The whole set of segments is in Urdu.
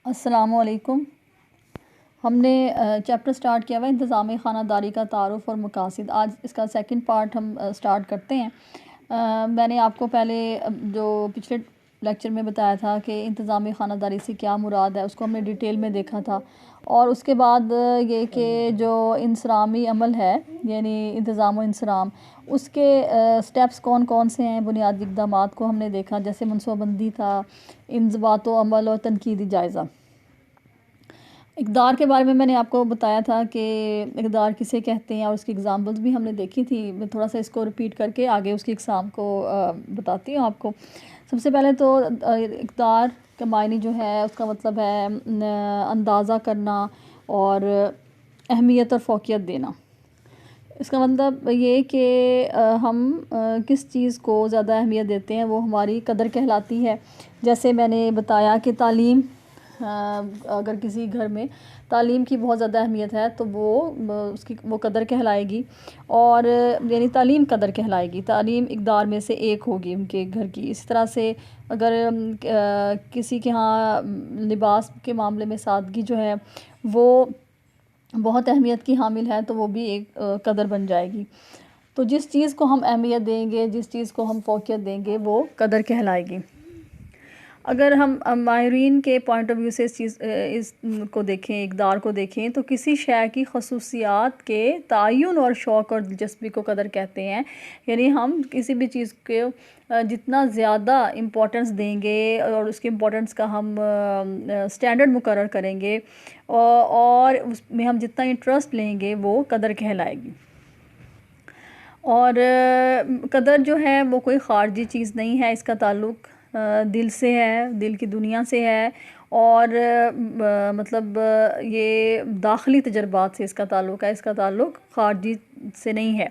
السلام علیکم۔ ہم نے چیپٹر سٹارٹ کیا ہوا ہے انتظامی خانہ داری کا تعارف اور مقاصد۔ آج اس کا سیکنڈ پارٹ ہم سٹارٹ کرتے ہیں۔ میں نے آپ کو پہلے جو پچھلے لیکچر میں بتایا تھا کہ انتظامی خانہ داری سے کیا مراد ہے، اس کو ہم نے ڈیٹیل میں دیکھا تھا، اور اس کے بعد یہ کہ جو انصرامی عمل ہے یعنی انتظام و انصرام، اس کے سٹیپس کون کون سے ہیں، بنیادی اقدامات کو ہم نے دیکھا، جیسے منصوبہ بندی تھا، انضباط و عمل اور تنقیدی جائزہ۔ اقدار کے بارے میں نے آپ کو بتایا تھا کہ اقدار کسے کہتے ہیں، اور اس کی اگزامپلز بھی ہم نے دیکھی تھی۔ میں تھوڑا سا اس کو ریپیٹ کر کے آگے اس کی اقسام کو بتاتی ہوں آپ کو۔ سب سے پہلے تو اقدار کا معنی جو ہے اس کا مطلب ہے اندازہ کرنا اور اہمیت اور فوقیت دینا۔ اس کا مطلب یہ کہ ہم کس چیز کو زیادہ اہمیت دیتے ہیں وہ ہماری قدر کہلاتی ہے۔ جیسے میں نے بتایا کہ تعلیم، اگر کسی گھر میں تعلیم کی بہت زیادہ اہمیت ہے تو وہ قدر کہلائے گی، اور یعنی تعلیم قدر کہلائے گی، تعلیم اقدار میں سے ایک ہوگی ان کے گھر کی۔ اسی طرح سے اگر کسی کے ہاں لباس کے معاملے میں سادگی جو ہے وہ بہت اہمیت کی حامل ہے تو وہ بھی ایک قدر بن جائے گی۔ تو جس چیز کو ہم اہمیت دیں گے، جس چیز کو ہم فوقیت دیں گے، وہ قدر کہلائے گی۔ اگر ہم ماہرین کے پوائنٹ آف ویو سے اس کو دیکھیں، اقدار کو دیکھیں، تو کسی شے کی خصوصیات کے تعین اور شوق اور دلچسپی کو قدر کہتے ہیں۔ یعنی ہم کسی بھی چیز کو جتنا زیادہ امپورٹنس دیں گے اور اس کے امپورٹنس کا ہم سٹینڈرڈ مقرر کریں گے اور اس میں ہم جتنا انٹرسٹ لیں گے وہ قدر کہلائے گی۔ اور قدر جو ہے وہ کوئی خارجی چیز نہیں ہے، اس کا تعلق دل سے ہے، دل کی دنیا سے ہے، اور مطلب یہ داخلی تجربات سے اس کا تعلق ہے، اس کا تعلق خارجی سے نہیں ہے۔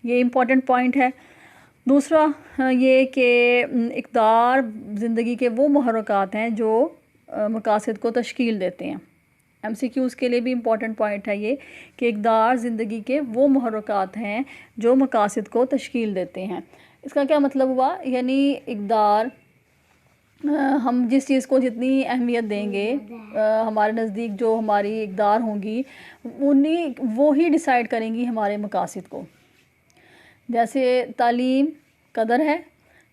یہ امپورٹنٹ پوائنٹ ہے۔ دوسرا یہ کہ اقدار زندگی کے وہ محرکات ہیں جو مقاصد کو تشکیل دیتے ہیں۔ ایم سی کیوز کے لیے بھی امپورٹنٹ پوائنٹ ہے یہ کہ اقدار زندگی کے وہ محرکات ہیں جو مقاصد کو تشکیل دیتے ہیں۔ اس کا کیا مطلب ہوا؟ یعنی اقدار، ہم جس چیز کو جتنی اہمیت دیں گے، ہمارے نزدیک جو ہماری اقدار ہوں گی وہی ڈیسائیڈ کریں گی ہمارے مقاصد کو۔ جیسے تعلیم قدر ہے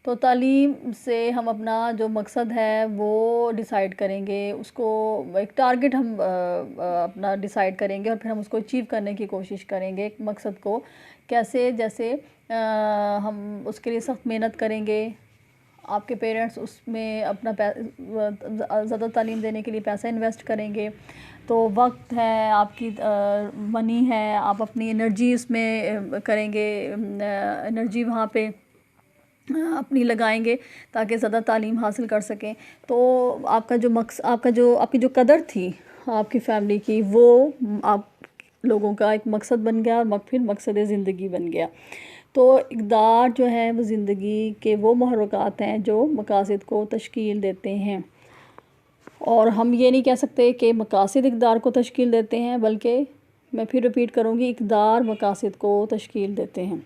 تو تعلیم سے ہم اپنا جو مقصد ہے وہ ڈیسائیڈ کریں گے، اس کو ایک ٹارگٹ ہم اپنا ڈیسائیڈ کریں گے، اور پھر ہم اس کو اچیو کرنے کی کوشش کریں گے ایک مقصد کو۔ کیسے؟ جیسے ہم اس کے لیے سخت محنت کریں گے، آپ کے پیرنٹس اس میں اپنا زیادہ تعلیم دینے کے لیے پیسہ انویسٹ کریں گے، تو وقت ہے، آپ کی منی ہے، آپ اپنی انرجی اس میں کریں گے، انرجی وہاں پہ اپنی لگائیں گے تاکہ زیادہ تعلیم حاصل کر سکیں۔ تو آپ کا آپ کی جو قدر تھی آپ کی فیملی کی، وہ آپ لوگوں کا ایک مقصد بن گیا، اور پھر مقصد زندگی بن گیا۔ تو اقدار جو ہے وہ زندگی کے وہ محرکات ہیں جو مقاصد کو تشکیل دیتے ہیں، اور ہم یہ نہیں کہہ سکتے کہ مقاصد اقدار کو تشکیل دیتے ہیں، بلکہ میں پھر ریپیٹ کروں گی، اقدار مقاصد کو تشکیل دیتے ہیں۔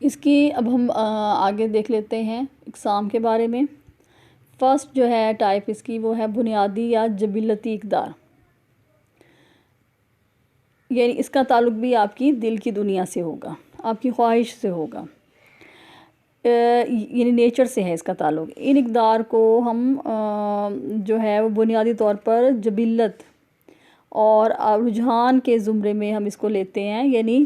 اس کی اب ہم آگے دیکھ لیتے ہیں اقسام کے بارے میں۔ فرسٹ جو ہے ٹائپ اس کی وہ ہے بنیادی یا جبلتی اقدار، یعنی اس کا تعلق بھی آپ کی دل کی دنیا سے ہوگا، آپ کی خواہش سے ہوگا، یعنی نیچر سے ہے اس کا تعلق۔ ان اقدار کو ہم جو ہے وہ بنیادی طور پر جبلت اور رجحان کے زمرے میں ہم اس کو لیتے ہیں، یعنی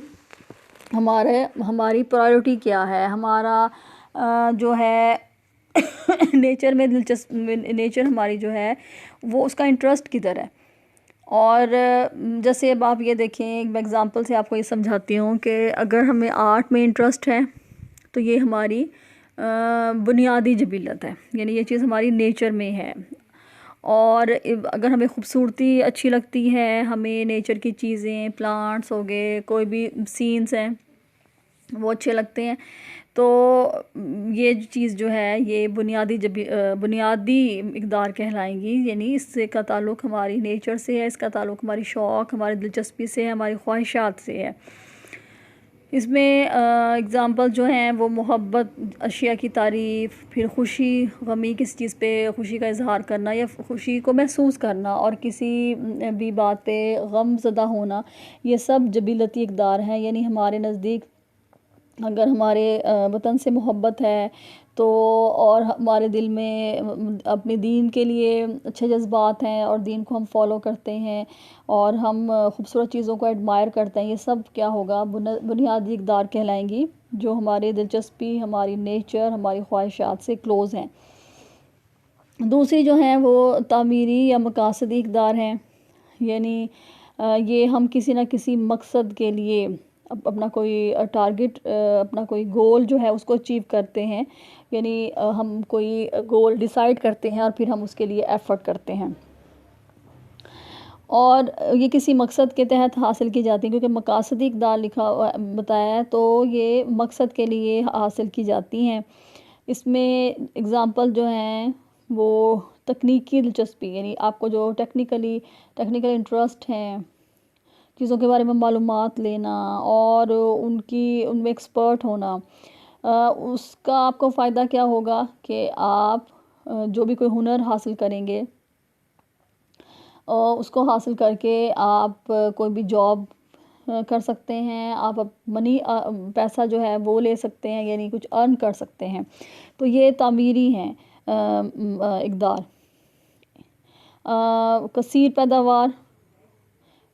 ہماری پرائیورٹی کیا ہے، ہمارا جو ہے نیچر میں نیچر ہماری جو ہے وہ اس کا انٹرسٹ کدھر ہے۔ اور جیسے اب آپ یہ دیکھیں، ایک ایگزامپل سے آپ کو یہ سمجھاتی ہوں کہ اگر ہمیں آرٹ میں انٹرسٹ ہے تو یہ ہماری بنیادی جبلت ہے، یعنی یہ چیز ہماری نیچر میں ہے۔ اور اگر ہمیں خوبصورتی اچھی لگتی ہے، ہمیں نیچر کی چیزیں، پلانٹس ہو گئے، کوئی بھی سینس ہیں وہ اچھے لگتے ہیں، تو یہ چیز جو ہے یہ بنیادی اقدار کہلائیں گی، یعنی اس سے کا تعلق ہماری نیچر سے ہے، اس کا تعلق ہماری شوق، ہماری دلچسپی سے ہے، ہماری خواہشات سے ہے۔ اس میں اگزامپل جو ہیں وہ محبت، اشیاء کی تعریف، پھر خوشی، غمی کسی چیز پہ خوشی کا اظہار کرنا یا خوشی کو محسوس کرنا، اور کسی بھی بات پہ غم زدہ ہونا، یہ سب جبلتی اقدار ہیں. یعنی ہمارے نزدیک اگر ہمارے وطن سے محبت ہے تو، اور ہمارے دل میں اپنے دین کے لیے اچھے جذبات ہیں اور دین کو ہم فالو کرتے ہیں اور ہم خوبصورت چیزوں کو ایڈمائر کرتے ہیں، یہ سب کیا ہوگا؟ بنیادی اقدار کہلائیں گی جو ہماری دلچسپی، ہماری نیچر، ہماری خواہشات سے کلوز ہیں. دوسری جو ہیں وہ تعمیری یا مقاصدی اقدار ہیں. یعنی یہ ہم کسی نہ کسی مقصد کے لیے اپنا کوئی ٹارگٹ، اپنا کوئی گول جو ہے اس کو اچیو کرتے ہیں. یعنی ہم کوئی گول ڈیسائیڈ کرتے ہیں اور پھر ہم اس کے لیے ایفرٹ کرتے ہیں، اور یہ کسی مقصد کے تحت حاصل کی جاتی ہیں. کیونکہ مقاصدی اقدار لکھا ہوا بتایا ہے تو یہ مقصد کے لیے حاصل کی جاتی ہیں. اس میں اگزامپل جو ہیں وہ تکنیکی دلچسپی، یعنی آپ کو جو ٹیکنیکل انٹرسٹ ہیں، چیزوں کے بارے میں معلومات لینا اور ان میں ایکسپرٹ ہونا، اس کا آپ کو فائدہ کیا ہوگا کہ آپ جو بھی کوئی ہنر حاصل کریں گے اور اس کو حاصل کر کے آپ کوئی بھی جاب کر سکتے ہیں، آپ پیسہ جو ہے وہ لے سکتے ہیں، یعنی کچھ ارن کر سکتے ہیں. تو یہ تعمیری ہیں اقدار. کثیر پیداوار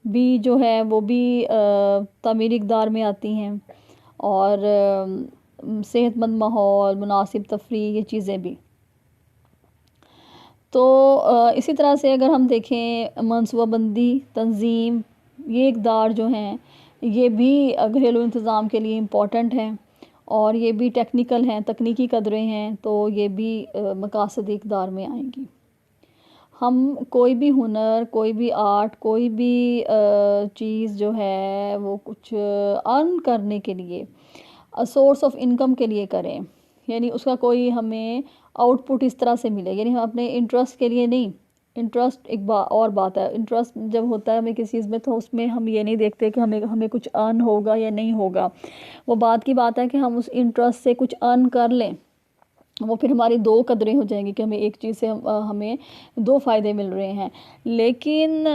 بھی جو ہے وہ بھی تعمیری اقدار میں آتی ہیں، اور صحت مند ماحول، مناسب تفریح، یہ چیزیں بھی. تو اسی طرح سے اگر ہم دیکھیں منصوبہ بندی، تنظیم، یہ اقدار جو ہیں یہ بھی گھریلو انتظام کے لیے امپورٹنٹ ہیں، اور یہ بھی ٹیکنیکل ہیں، تکنیکی قدریں ہیں، تو یہ بھی مقاصدی اقدار میں آئیں گی. ہم کوئی بھی ہنر، کوئی بھی آرٹ، کوئی بھی چیز جو ہے وہ کچھ ارن کرنے کے لیے، سورس آف انکم کے لیے کریں، یعنی اس کا کوئی ہمیں آؤٹ پٹ اس طرح سے ملے. یعنی ہم اپنے انٹرسٹ کے لیے نہیں، انٹرسٹ ایک اور بات ہے. انٹرسٹ جب ہوتا ہے ہمیں کسی چیز میں تو اس میں ہم یہ نہیں دیکھتے کہ ہمیں کچھ ارن ہوگا یا نہیں ہوگا. وہ بات کی بات ہے کہ ہم اس انٹرسٹ سے کچھ ارن کر لیں، وہ پھر ہماری دو قدریں ہو جائیں گی کہ ہمیں ایک چیز سے ہمیں دو فائدے مل رہے ہیں. لیکن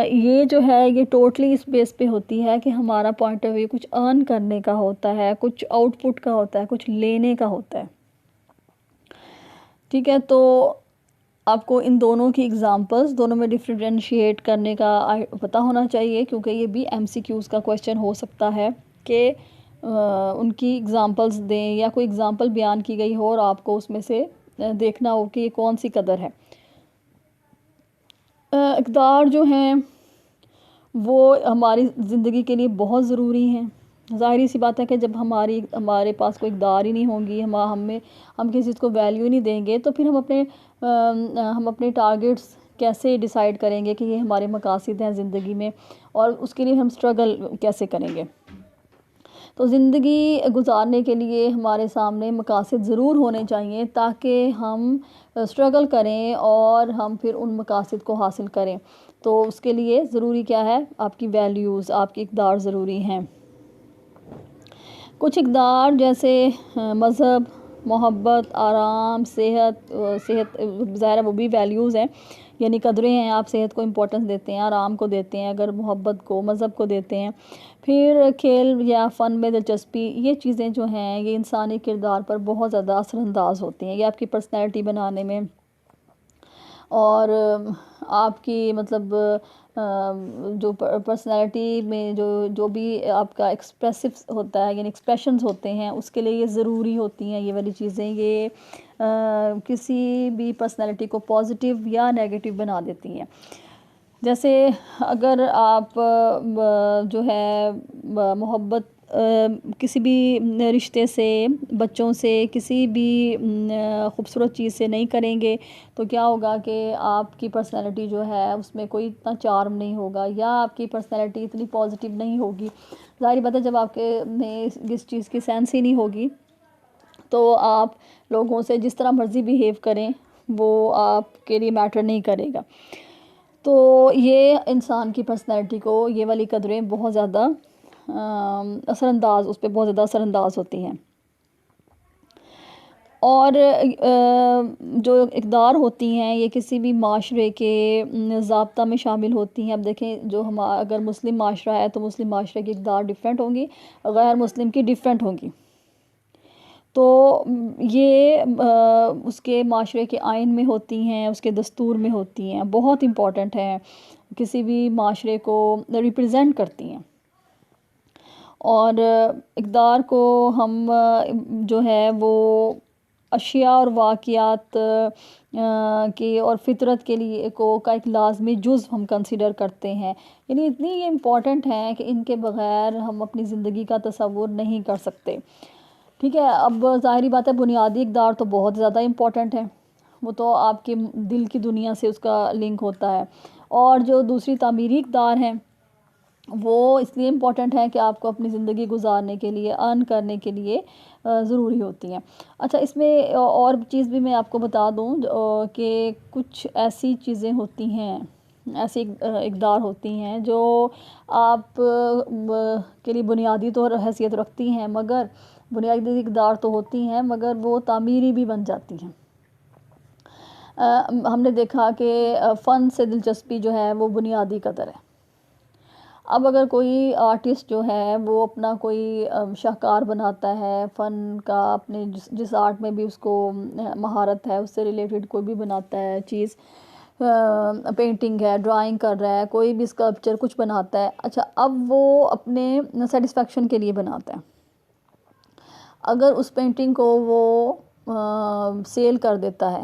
یہ جو ہے یہ ٹوٹلی اس بیس پہ ہوتی ہے کہ ہمارا پوائنٹ آف ویو کچھ ارن کرنے کا ہوتا ہے، کچھ آؤٹ پٹ کا ہوتا ہے، کچھ لینے کا ہوتا ہے. ٹھیک ہے، تو آپ کو ان دونوں کی اگزامپلس، دونوں میں ڈفرینشیٹ کرنے کا پتہ ہونا چاہیے، کیونکہ یہ بھی ایم سی کیوز کا کویشچن ہو سکتا ہے کہ ان کی اگزامپلس دیں یا کوئی اگزامپل بیان کی گئی ہو اور آپ کو اس میں سے دیکھنا ہو کہ یہ کون سی قدر ہے. اقدار جو ہیں وہ ہماری زندگی کے لیے بہت ضروری ہیں. ظاہری سی بات ہے کہ جب ہمارے پاس کوئی اقدار ہی نہیں ہوں گی، ہم کسی چیز کو ویلیو ہی نہیں دیں گے، تو پھر ہم اپنے ٹارگٹس کیسے ڈیسائیڈ کریں گے کہ یہ ہمارے مقاصد ہیں زندگی میں، اور اس کے لیے ہم سٹرگل کیسے کریں گے. تو زندگی گزارنے کے لیے ہمارے سامنے مقاصد ضرور ہونے چاہیے تاکہ ہم سٹرگل کریں اور ہم پھر ان مقاصد کو حاصل کریں. تو اس کے لیے ضروری کیا ہے؟ آپ کی ویلیوز، آپ کی اقدار ضروری ہیں. کچھ اقدار جیسے مذہب، محبت، آرام، صحت ظاہر ہے وہ بھی ویلیوز ہیں، یعنی قدریں ہیں. آپ صحت کو امپورٹنس دیتے ہیں، آرام کو دیتے ہیں، اگر محبت کو، مذہب کو دیتے ہیں. پھر کھیل یا فن میں دلچسپی، یہ چیزیں جو ہیں یہ انسانی کردار پر بہت زیادہ اثر انداز ہوتی ہیں. یہ آپ کی پرسنالٹی بنانے میں اور آپ کی مطلب جو پرسنالٹی میں جو بھی آپ کا ایکسپریسو ہوتا ہے، یعنی ایکسپریشنز ہوتے ہیں، اس کے لیے یہ ضروری ہوتی ہیں. یہ والی چیزیں یہ کسی بھی پرسنالٹی کو پازیٹیو یا نیگیٹو بنا دیتی ہیں. جیسے اگر آپ جو ہے محبت کسی بھی رشتے سے، بچوں سے، کسی بھی خوبصورت چیز سے نہیں کریں گے تو کیا ہوگا کہ آپ کی پرسنالٹی جو ہے اس میں کوئی اتنا چارم نہیں ہوگا، یا آپ کی پرسنالٹی اتنی پازیٹیو نہیں ہوگی. ظاہری بات ہے جب آپ کے میں اس چیز کی سینس ہی نہیں ہوگی تو آپ لوگوں سے جس طرح مرضی بیہیو کریں وہ آپ کے لیے میٹر نہیں کرے گا. تو یہ انسان کی پرسنالٹی کو یہ والی قدریں بہت زیادہ اثر انداز، اس پہ بہت زیادہ اثر انداز ہوتی ہیں. اور جو اقدار ہوتی ہیں یہ کسی بھی معاشرے کے ضابطہ میں شامل ہوتی ہیں. اب دیکھیں جو اگر مسلم معاشرہ ہے تو مسلم معاشرے کی اقدار ڈیفرنٹ ہوں گی، غیر مسلم کی ڈیفرنٹ ہوں گی. تو یہ اس کے معاشرے کے آئین میں ہوتی ہیں، اس کے دستور میں ہوتی ہیں، بہت امپورٹنٹ ہیں، کسی بھی معاشرے کو ریپرزینٹ کرتی ہیں. اور اقدار کو ہم جو ہے وہ اشیاء اور واقعات کے اور فطرت کے لیے کا ایک لازمی جزو ہم کنسیڈر کرتے ہیں. یعنی اتنی یہ امپورٹنٹ ہیں کہ ان کے بغیر ہم اپنی زندگی کا تصور نہیں کر سکتے. ٹھیک ہے. اب ظاہری بات ہے بنیادی اقدار تو بہت زیادہ امپورٹنٹ ہے، وہ تو آپ کے دل کی دنیا سے اس کا لنک ہوتا ہے. اور جو دوسری تعمیری اقدار ہیں وہ اس لیے امپورٹنٹ ہے کہ آپ کو اپنی زندگی گزارنے کے لیے، ارن کرنے کے لیے ضروری ہوتی ہیں. اچھا، اس میں اور چیز بھی میں آپ کو بتا دوں کہ کچھ ایسی چیزیں ہوتی ہیں، ایسی اقدار ہوتی ہیں جو آپ کے لیے بنیادی طور حیثیت رکھتی ہیں، مگر بنیادی اقدار تو ہوتی ہیں مگر وہ تعمیری بھی بن جاتی ہیں. ہم نے دیکھا کہ فن سے دلچسپی جو ہے وہ بنیادی قدر ہے. اب اگر کوئی آرٹسٹ جو ہے وہ اپنا کوئی شاہکار بناتا ہے فن کا، اپنے جس آرٹ میں بھی اس کو مہارت ہے، اس سے ریلیٹڈ کوئی بھی بناتا ہے چیز، پینٹنگ ہے، ڈرائنگ کر رہا ہے، کوئی بھی اسکلپچر کچھ بناتا ہے. اچھا، اب وہ اپنے سیٹسفیکشن کے لیے بناتا ہے. اگر اس پینٹنگ کو وہ سیل کر دیتا ہے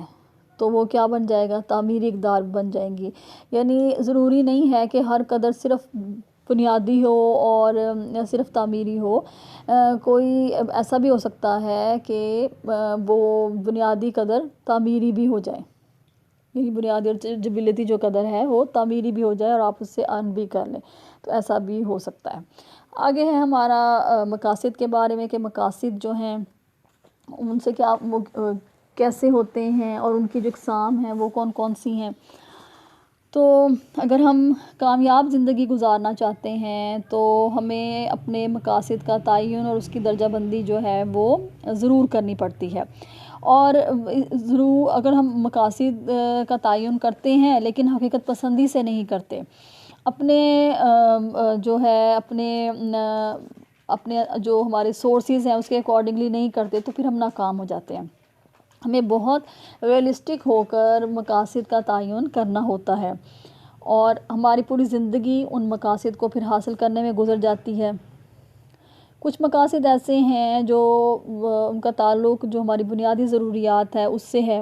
تو وہ کیا بن جائے گا؟ تعمیری اقدار بن جائیں گی. یعنی ضروری نہیں ہے کہ ہر قدر صرف بنیادی ہو اور صرف تعمیری ہو. کوئی ایسا بھی ہو سکتا ہے کہ وہ بنیادی قدر تعمیری بھی ہو جائے. یعنی بنیادی اور جبلتی جو قدر ہے وہ تعمیری بھی ہو جائے اور آپ اس سے ارن بھی کر لیں، تو ایسا بھی ہو سکتا ہے. آگے ہے ہمارا مقاصد کے بارے میں کہ مقاصد جو ہیں ان سے کیا کیسے ہوتے ہیں اور ان کی جو اقسام ہیں وہ کون کون سی ہیں. تو اگر ہم کامیاب زندگی گزارنا چاہتے ہیں تو ہمیں اپنے مقاصد کا تعین اور اس کی درجہ بندی جو ہے وہ ضرور کرنی پڑتی ہے. اور ضرور اگر ہم مقاصد کا تعین کرتے ہیں لیکن حقیقت پسندی سے نہیں کرتے، اپنے جو ہے اپنے جو ہمارے سورسز ہیں اس کے اکارڈنگلی نہیں کرتے تو پھر ہم ناکام ہو جاتے ہیں. ہمیں بہت ریئلسٹک ہو کر مقاصد کا تعین کرنا ہوتا ہے اور ہماری پوری زندگی ان مقاصد کو پھر حاصل کرنے میں گزر جاتی ہے. کچھ مقاصد ایسے ہیں جو ان کا تعلق جو ہماری بنیادی ضروریات ہے اس سے ہے،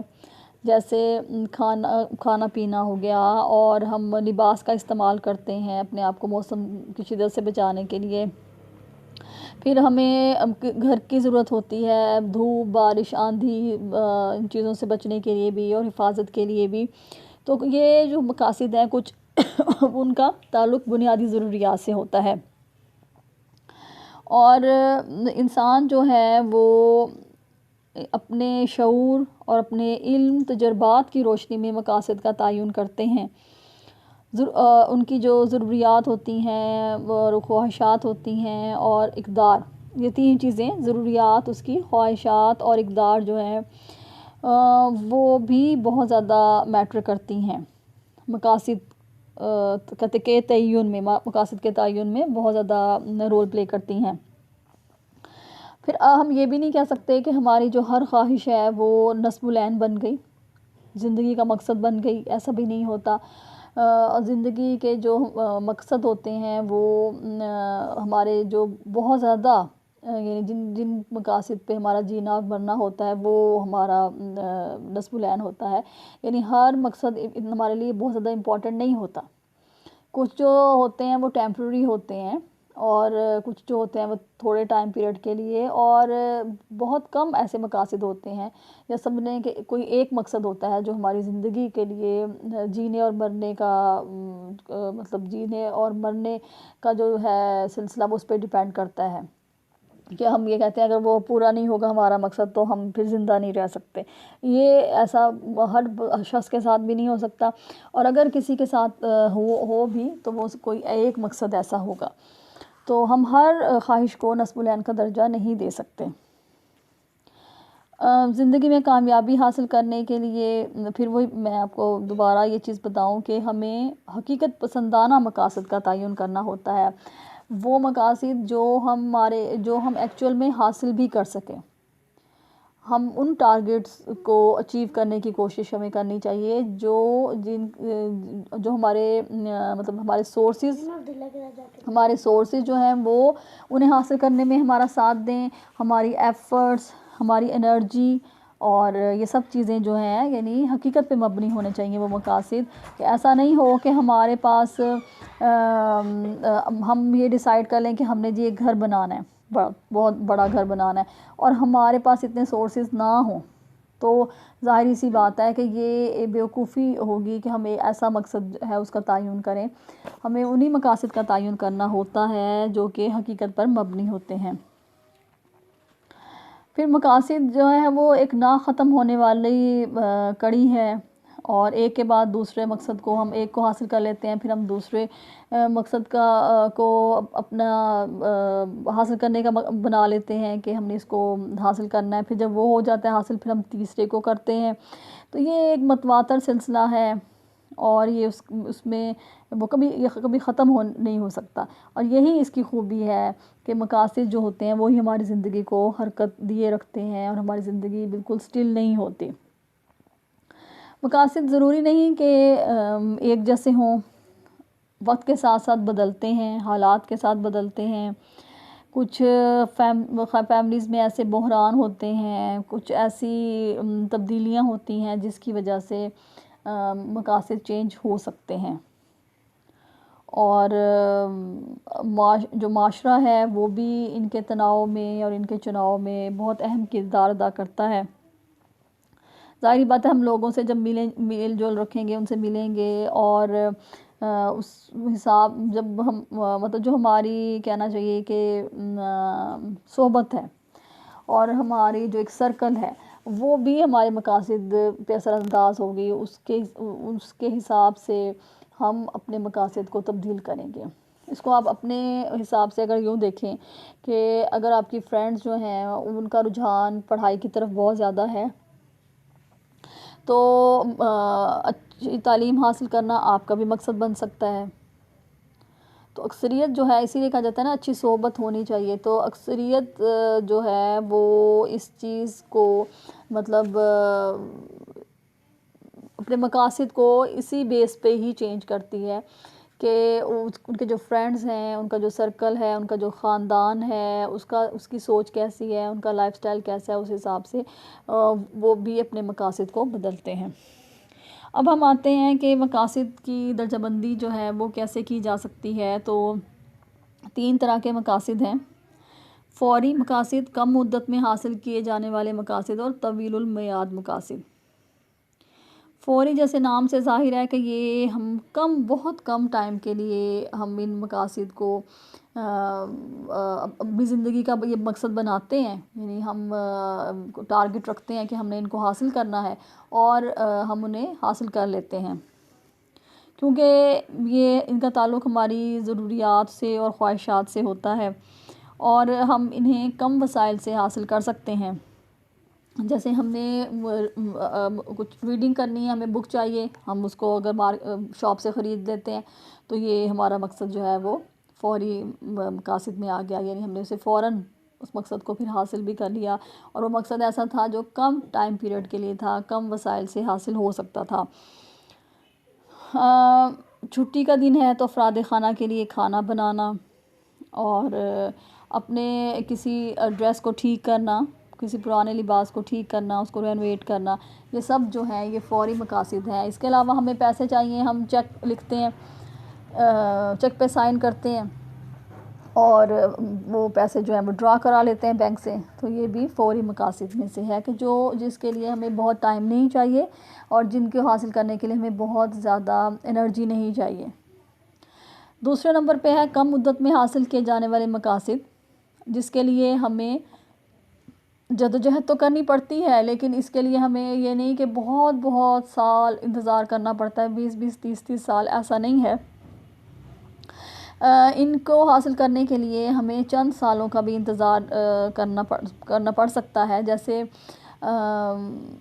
جیسے کھانا پینا ہو گیا، اور ہم لباس کا استعمال کرتے ہیں اپنے آپ کو موسم کی شدت سے بچانے کے لیے. پھر ہمیں گھر کی ضرورت ہوتی ہے، دھوپ، بارش، آندھی، ان چیزوں سے بچنے کے لیے بھی اور حفاظت کے لیے بھی. تو یہ جو مقاصد ہیں کچھ ان کا تعلق بنیادی ضروریات سے ہوتا ہے. اور انسان جو ہے وہ اپنے شعور اور اپنے علم تجربات کی روشنی میں مقاصد کا تعین کرتے ہیں. ان کی جو ضروریات ہوتی ہیں اور خواہشات ہوتی ہیں اور اقدار، یہ تین چیزیں، ضروریات، اس کی خواہشات اور اقدار جو ہیں وہ بھی بہت زیادہ میٹر کرتی ہیں مقاصد کے تعین میں، مقاصد کے تعین میں بہت زیادہ رول پلے کرتی ہیں. پھر ہم یہ بھی نہیں کہہ سکتے کہ ہماری جو ہر خواہش ہے وہ نصب العین بن گئی، زندگی کا مقصد بن گئی، ایسا بھی نہیں ہوتا. زندگی کے جو مقصد ہوتے ہیں وہ ہمارے جو بہت زیادہ یعنی جن مقاصد پہ ہمارا جینا اور مرنا ہوتا ہے وہ ہمارا نصب العین ہوتا ہے. یعنی ہر مقصد ہمارے لیے بہت زیادہ امپورٹنٹ نہیں ہوتا. کچھ جو ہوتے ہیں وہ ٹیمپرری ہوتے ہیں اور کچھ جو ہوتے ہیں وہ تھوڑے ٹائم پیریڈ کے لیے، اور بہت کم ایسے مقاصد ہوتے ہیں یا سمجھیں کہ کوئی ایک مقصد ہوتا ہے جو ہماری زندگی کے لیے جینے اور مرنے کا مطلب جینے اور مرنے کا جو ہے سلسلہ وہ اس پہ ڈیپینڈ کرتا ہے کہ ہم یہ کہتے ہیں اگر وہ پورا نہیں ہوگا ہمارا مقصد تو ہم پھر زندہ نہیں رہ سکتے. یہ ایسا ہر شخص کے ساتھ بھی نہیں ہو سکتا، اور اگر کسی کے ساتھ ہو بھی تو وہ کوئی ایک مقصد ایسا ہوگا. تو ہم ہر خواہش کو نصب العین کا درجہ نہیں دے سکتے۔ زندگی میں کامیابی حاصل کرنے کے لیے پھر وہی میں آپ کو دوبارہ یہ چیز بتاؤں کہ ہمیں حقیقت پسندانہ مقاصد کا تعین کرنا ہوتا ہے، وہ مقاصد جو ہم ایکچول میں حاصل بھی کر سکیں۔ ہم ان ٹارگیٹس کو اچیو کرنے کی کوشش ہمیں کرنی چاہیے جو ہمارے مطلب ہمارے سورسز جو ہیں وہ انہیں حاصل کرنے میں ہمارا ساتھ دیں، ہماری ایفرٹس، ہماری انرجی اور یہ سب چیزیں جو ہیں یعنی حقیقت پہ مبنی ہونے چاہیے وہ مقاصد، کہ ایسا نہیں ہو کہ ہمارے پاس ہم یہ ڈیسائیڈ کر لیں کہ ہم نے جی ایک گھر بنانا ہے، بہت بڑا گھر بنانا ہے، اور ہمارے پاس اتنے سورسز نہ ہوں، تو ظاہری سی بات ہے کہ یہ بیوقوفی ہوگی کہ ہمیں ایسا مقصد ہے اس کا تعین کریں۔ ہمیں انہی مقاصد کا تعین کرنا ہوتا ہے جو کہ حقیقت پر مبنی ہوتے ہیں۔ پھر مقاصد جو ہے وہ ایک نہ ختم ہونے والی کڑی ہے، اور ایک کے بعد دوسرے مقصد کو ہم ایک کو حاصل کر لیتے ہیں، پھر ہم دوسرے مقصد کو اپنا حاصل کرنے کا بنا لیتے ہیں کہ ہم نے اس کو حاصل کرنا ہے، پھر جب وہ ہو جاتا ہے حاصل پھر ہم تیسرے کو کرتے ہیں، تو یہ ایک متواتر سلسلہ ہے، اور یہ اس میں وہ کبھی ختم نہیں ہو سکتا، اور یہی اس کی خوبی ہے کہ مقاصد جو ہوتے ہیں وہی ہماری زندگی کو حرکت دیے رکھتے ہیں، اور ہماری زندگی بالکل سٹل نہیں ہوتی۔ مقاصد ضروری نہیں کہ ایک جیسے ہوں، وقت کے ساتھ ساتھ بدلتے ہیں، حالات کے ساتھ بدلتے ہیں، کچھ فیملیز میں ایسے بحران ہوتے ہیں، کچھ ایسی تبدیلیاں ہوتی ہیں جس کی وجہ سے مقاصد چینج ہو سکتے ہیں، اور جو معاشرہ ہے وہ بھی ان کے تناؤ میں اور ان کے چناؤ میں بہت اہم کردار ادا کرتا ہے۔ ظاہری بات ہے ہم لوگوں سے جب میل جول رکھیں گے، ان سے ملیں گے، اور اس حساب جب ہم مطلب جو ہماری کہنا چاہیے کہ صحبت ہے اور ہماری جو ایک سرکل ہے وہ بھی ہمارے مقاصد پہ اثر انداز ہوگی، اس کے حساب سے ہم اپنے مقاصد کو تبدیل کریں گے۔ اس کو آپ اپنے حساب سے اگر یوں دیکھیں کہ اگر آپ کی فرینڈز جو ہیں ان کا رجحان پڑھائی کی طرف بہت زیادہ ہے، تو اچھی تعلیم حاصل کرنا آپ کا بھی مقصد بن سکتا ہے۔ تو اکثریت جو ہے، اسی لیے کہا جاتا ہے نا اچھی صحبت ہونی چاہیے، تو اکثریت جو ہے وہ اس چیز کو مطلب اپنے مقاصد کو اسی بیس پہ ہی چینج کرتی ہے کہ ان کے جو فرینڈز ہیں، ان کا جو سرکل ہے، ان کا جو خاندان ہے، اس کی سوچ کیسی ہے، ان کا لائف سٹائل کیسا ہے، اس حساب سے وہ بھی اپنے مقاصد کو بدلتے ہیں۔ اب ہم آتے ہیں کہ مقاصد کی درجہ بندی جو ہے وہ کیسے کی جا سکتی ہے۔ تو 3 طرح کے مقاصد ہیں: فوری مقاصد، کم مدت میں حاصل کیے جانے والے مقاصد، اور طویل المیعاد مقاصد۔ فوری جیسے نام سے ظاہر ہے کہ یہ ہم بہت کم ٹائم کے لیے ہم ان مقاصد کو اپنی زندگی کا یہ مقصد بناتے ہیں، یعنی ہم ٹارگٹ رکھتے ہیں کہ ہم نے ان کو حاصل کرنا ہے، اور ہم انہیں حاصل کر لیتے ہیں، کیونکہ ان کا تعلق ہماری ضروریات سے اور خواہشات سے ہوتا ہے، اور ہم انہیں کم وسائل سے حاصل کر سکتے ہیں۔ جیسے ہم نے کچھ ریڈنگ کرنی ہے، ہمیں بک چاہیے، ہم اس کو اگر شاپ سے خرید لیتے ہیں، تو یہ ہمارا مقصد جو ہے وہ فوری مقاصد میں آ گیا، یعنی ہم نے اسے فوراً اس مقصد کو پھر حاصل بھی کر لیا، اور وہ مقصد ایسا تھا جو کم ٹائم پیریڈ کے لیے تھا، کم وسائل سے حاصل ہو سکتا تھا۔ چھٹی کا دن ہے تو افراد خانہ کے لیے کھانا بنانا، اور اپنے کسی ڈریس کو ٹھیک کرنا، کسی پرانے لباس کو ٹھیک کرنا، اس کو رینوویٹ کرنا، یہ سب جو ہیں یہ فوری مقاصد ہیں۔ اس کے علاوہ ہمیں پیسے چاہیے، ہم چیک لکھتے ہیں، چیک پہ سائن کرتے ہیں، اور وہ پیسے جو ہیں وہ ڈرا کرا لیتے ہیں بینک سے، تو یہ بھی فوری مقاصد میں سے ہے کہ جس کے لیے ہمیں بہت ٹائم نہیں چاہیے، اور جن کو حاصل کرنے کے لیے ہمیں بہت زیادہ انرجی نہیں چاہیے۔ دوسرے نمبر پہ ہے کم مدت میں حاصل کیے جانے والے مقاصد، جس کے لیے ہمیں جدوجہد تو کرنی پڑتی ہے، لیکن اس کے لیے ہمیں یہ نہیں کہ بہت بہت سال انتظار کرنا پڑتا ہے، 20 30 سال، ایسا نہیں ہے۔ ان کو حاصل کرنے کے لیے ہمیں چند سالوں کا بھی انتظار کرنا پڑ سکتا ہے. جیسے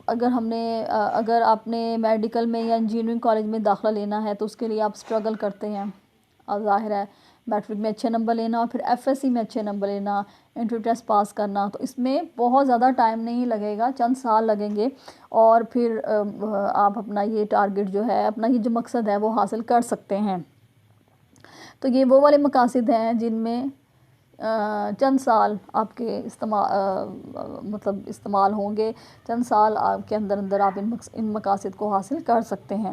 اگر آپ نے میڈیکل میں یا انجینئرنگ کالج میں داخلہ لینا ہے تو اس کے لیے آپ اسٹرگل کرتے ہیں. اور ظاہر ہے میٹرک میں اچھے نمبر لینا اور پھر ایف ایس سی میں اچھے نمبر لینا, انٹری ٹیسٹ پاس کرنا, تو اس میں بہت زیادہ ٹائم نہیں لگے گا, چند سال لگیں گے اور پھر آپ اپنا یہ ٹارگٹ جو ہے, اپنا یہ جو مقصد ہے وہ حاصل کر سکتے ہیں. تو یہ وہ والے مقاصد ہیں جن میں چند سال آپ کے استعمال ہوں گے, چند سال آپ کے اندر آپ ان مقاصد کو حاصل کر سکتے ہیں.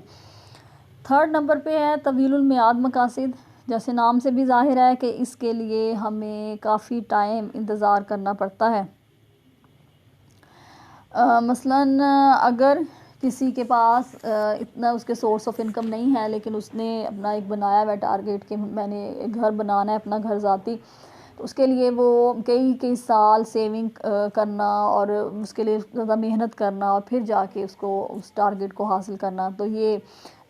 3rd نمبر پہ ہے طویل المیعاد مقاصد. جیسے نام سے بھی ظاہر ہے کہ اس کے لیے ہمیں کافی ٹائم انتظار کرنا پڑتا ہے. مثلاً اگر کسی کے پاس اتنا اس کے سورس آف انکم نہیں ہے, لیکن اس نے اپنا ایک بنایا ہوا ٹارگیٹ کہ میں نے ایک گھر بنانا ہے, اپنا گھر ذاتی, تو اس کے لیے وہ کئی سال سیونگ کرنا اور اس کے لیے زیادہ محنت کرنا اور پھر جا کے اس ٹارگیٹ کو حاصل کرنا, تو یہ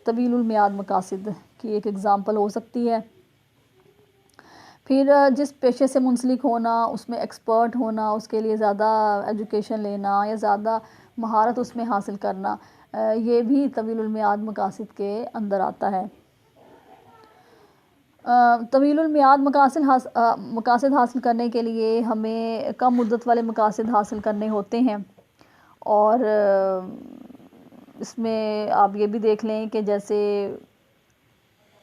طویل المیعاد مقاصد کی ایک ایگزامپل ہو سکتی ہے. پھر جس پیشے سے منسلک ہونا, اس میں ایکسپرٹ ہونا, اس کے لیے زیادہ ایجوکیشن لینا یا زیادہ مہارت اس میں حاصل کرنا, یہ بھی طویل المیعاد مقاصد کے اندر آتا ہے. طویل المیعاد مقاصد حاصل کرنے کے لیے ہمیں کم مدت والے مقاصد حاصل کرنے ہوتے ہیں. اور اس میں آپ یہ بھی دیکھ لیں کہ جیسے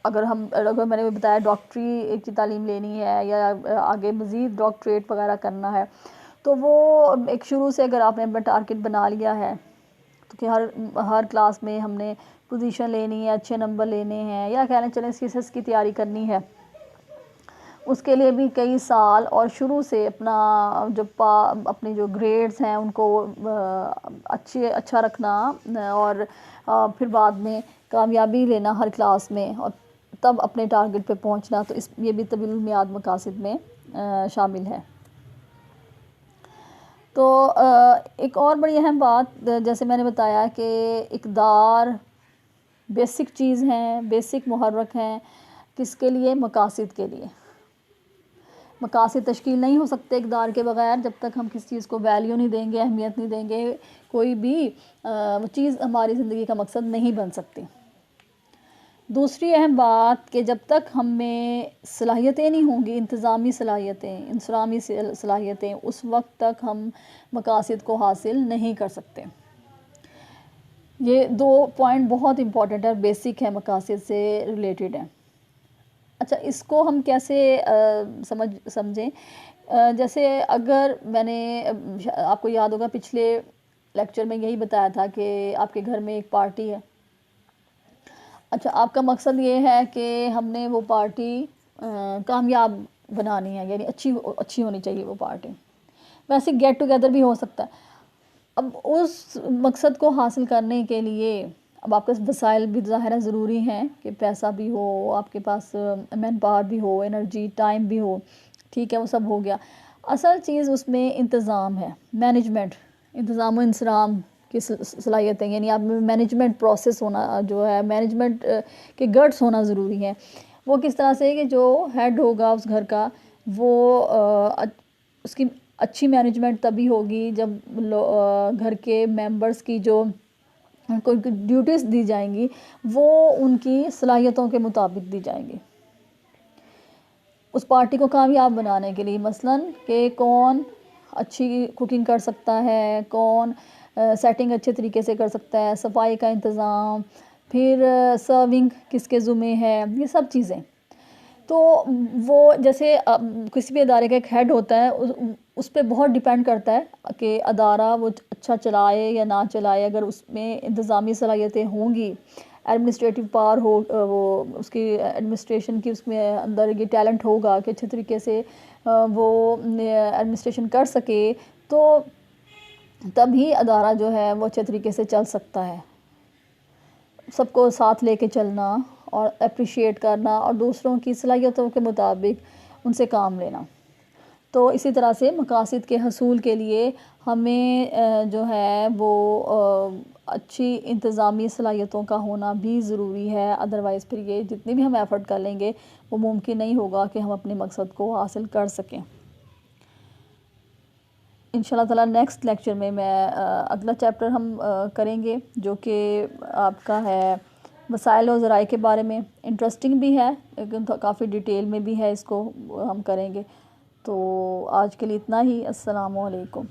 اگر میں نے بتایا ڈاکٹری کی تعلیم لینی ہے یا آگے مزید ڈاکٹریٹ وغیرہ کرنا ہے, تو وہ ایک شروع سے اگر آپ نے اپنا ٹارگٹ بنا لیا ہے تو کہ ہر کلاس میں ہم نے پوزیشن لینی ہے, اچھے نمبر لینے ہیں, یا کہنا چلیں CSS کی تیاری کرنی ہے, اس کے لیے بھی کئی سال اور شروع سے اپنے جو گریڈز ہیں ان کو اچھا رکھنا اور پھر بعد میں کامیابی لینا ہر کلاس میں, اور تب اپنے ٹارگٹ پہ پہنچنا, تو یہ بھی طویل المیعاد مقاصد میں شامل ہے. تو ایک اور بڑی اہم بات, جیسے میں نے بتایا کہ اقدار بیسک چیز ہیں, بیسک محرک ہیں, کس کے لیے؟ مقاصد کے لیے. مقاصد تشکیل نہیں ہو سکتے اقدار کے بغیر. جب تک ہم کسی چیز کو ویلیو نہیں دیں گے, اہمیت نہیں دیں گے, کوئی بھی چیز ہماری زندگی کا مقصد نہیں بن سکتی. دوسری اہم بات کہ جب تک ہم میں صلاحیتیں نہیں ہوں گی, انتظامی صلاحیتیں, انصرامی صلاحیتیں, اس وقت تک ہم مقاصد کو حاصل نہیں کر سکتے. یہ 2 پوائنٹ بہت امپورٹنٹ ہے, بیسک ہے, مقاصد سے ریلیٹڈ ہیں. اچھا, اس کو ہم کیسے سمجھیں؟ جیسے اگر میں نے آپ کو یاد ہوگا پچھلے لیکچر میں یہی بتایا تھا کہ آپ کے گھر میں ایک پارٹی ہے. اچھا, آپ کا مقصد یہ ہے کہ ہم نے وہ پارٹی کامیاب بنانی ہے, یعنی اچھی ہونی چاہیے وہ پارٹی. ویسے گیٹ ٹوگیدر بھی ہو سکتا ہے. اب اس مقصد کو حاصل کرنے کے لیے اب آپ کے وسائل بھی ظاہر ہے ضروری ہیں کہ پیسہ بھی ہو, آپ کے پاس مین پاور بھی ہو, انرجی, ٹائم بھی ہو, ٹھیک ہے, وہ سب ہو گیا. اصل چیز اس میں انتظام ہے, مینجمنٹ, انتظام و انصرام کی صلاحیتیں, یعنی آپ میں مینجمنٹ پروسیس ہونا جو ہے, مینجمنٹ کے گٹس ہونا ضروری ہیں. وہ کس طرح سے کہ جو ہیڈ ہوگا اس گھر کا, وہ اس کی اچھی مینجمنٹ تبھی ہوگی جب گھر کے ممبرس کی جو کوئی ڈیوٹیز دی جائیں گی وہ ان کی صلاحیتوں کے مطابق دی جائیں گی. اس پارٹی کو کامیاب بنانے کے لیے مثلاً کہ کون اچھی کوکنگ کر سکتا ہے, کون سیٹنگ اچھے طریقے سے کر سکتا ہے, صفائی کا انتظام, پھر سرونگ کس کے ذمہ ہے, یہ سب چیزیں. تو وہ جیسے کسی بھی ادارے کا ایک ہیڈ ہوتا ہے, اس پہ بہت ڈیپینڈ کرتا ہے کہ ادارہ وہ اچھا چلائے یا نہ چلائے. اگر اس میں انتظامی صلاحیتیں ہوں گی, ایڈمنسٹریٹو پاور ہو, وہ اس کی ایڈمنسٹریشن کی اس میں اندر یہ ٹیلنٹ ہوگا کہ اچھے طریقے سے وہ ایڈمنسٹریشن کر سکے, تو تبھی ادارہ جو ہے وہ اچھے طریقے سے چل سکتا ہے. سب کو ساتھ لے کے چلنا اور اپریشیٹ کرنا اور دوسروں کی صلاحیتوں کے مطابق ان سے کام لینا. تو اسی طرح سے مقاصد کے حصول کے لیے ہمیں جو ہے وہ اچھی انتظامی صلاحیتوں کا ہونا بھی ضروری ہے، ادروائز پھر یہ جتنی بھی ہم ایفرٹ کر لیں گے وہ ممکن نہیں ہوگا کہ ہم اپنے مقصد کو حاصل کر سکیں۔ انشاءاللہ تعالیٰ نیکسٹ لیکچر میں اگلا چیپٹر ہم کریں گے جو کہ آپ کا ہے وسائل و ذرائع کے بارے میں، انٹرسٹنگ بھی ہے لیکن کافی ڈیٹیل میں بھی ہے، اس کو ہم کریں گے۔ تو آج کے لیے اتنا ہی، السلام علیکم۔